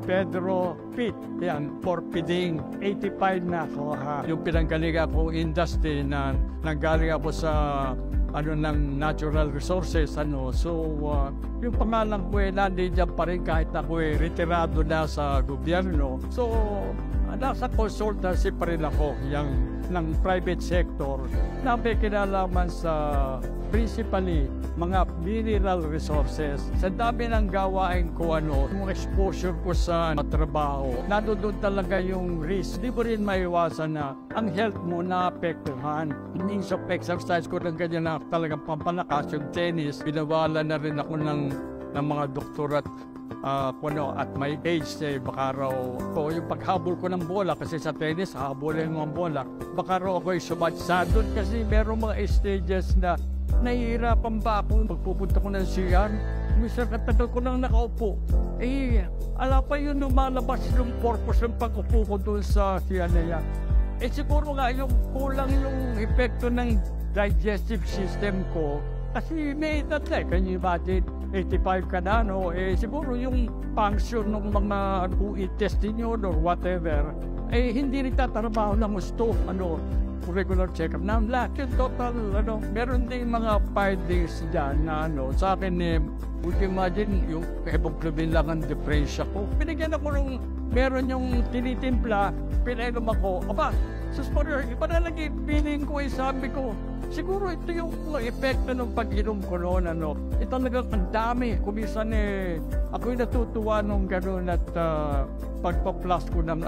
Pedro Pit. Yan, for Piding. 85 na ako ha. Yung pinanggaling ako industry na nanggaling ako sa ng natural resources so yung pangalan ko nandiyan pa rin kahit ako retirado na sa gobyerno. So nasa consultancy pa rin ako ng private sector na may kinalaman sa principally mga mineral resources. Sa dami ng gawain ko yung exposure ko sa trabaho, nandoon talaga yung risk. Di mo rin maiwasan na ang health mo naapektuhan. Means of exercise ko ng ganyan na talagang pampalakas yung tennis. Binawala na rin ako ng mga doktor at at my age baka raw yung paghabol ko ng bola kasi sa tennis habulin mo ang bola, baka raw ako'y sumadsa doon kasi meron mga stages na nahihirapan ba ako pagpupunta ko ng CR. Minsan katagal ko nang nakaupo, ala pa yun lumalabas yung purpose ng pag-upo ko doon sa CR na yan. Siguro nga yung kulang yung epekto ng digestive system ko kasi may edad can you imagine? 85 ka na, siguro yung function ng mga intestine or whatever, hindi rin tatrabaho ng gusto, regular check-up. Now, lahat yung total, meron din mga findings dyan na, sa akin, would you imagine, yung hemoglobin lang ang diferensya ko. Pinigyan ako nung, meron yung tinitimpla, pinainom ako, susponder, iba na lagi, feeling ko, sabi ko, siguro ito yung epekto ng pag-inom ko noon, talagang ang dami. Kumisan ako'y natutuwa nung gano'n at pagpa-plus ko ng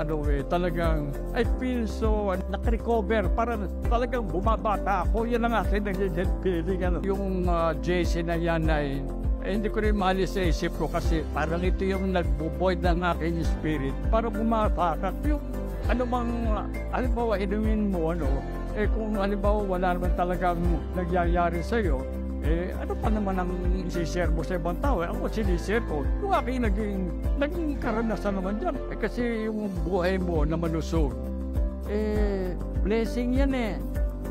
talagang I feel so nakarecover. Parang talagang bumabata ako. Yan ang akin nagiging feeling. Yung JC na yan ay hindi ko rin mahalis sa isip ko kasi parang ito yung nagbo-void ng aking spirit. Para bumata ka. Yung halimbawa, inumin mo, kung halimbawa wala naman talagang nagyayari sa'yo, ano pa naman ang isi-share mo sa ibang tao? Ako sinishare ko. Yung aking naging karanasan naman dyan. Kasi yung buhay mo na malusog, blessing yan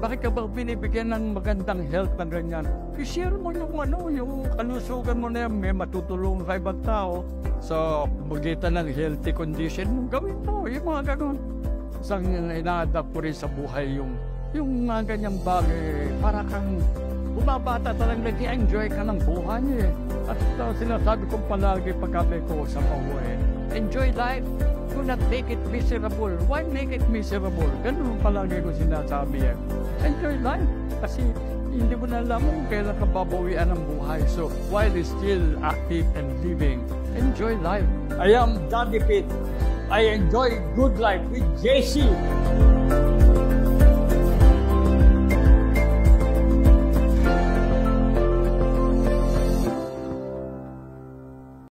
Bakit ka ba binibigyan ng magandang health na ganyan? I-share mo yung kalusugan mo na yan. May matutulong sa ibang tao sa magitan ng healthy condition mo. Gawin mo, yung mga ganun. Isang ina-adapt ko rin sa buhay yung mga ganyang bagay, para kang bumabata talagang nag-enjoy ka ng buhay niya At sinasabi kong palagi pagkabi ko sa buhay, enjoy life, do not make it miserable. Why make it miserable? Ganun palagi ko sinasabi Enjoy life, kasi hindi mo na alam kung kailan ka babawian ng buhay. So, while it's still active and living, enjoy life. I am Daddy Pit. I enjoy good life with JC.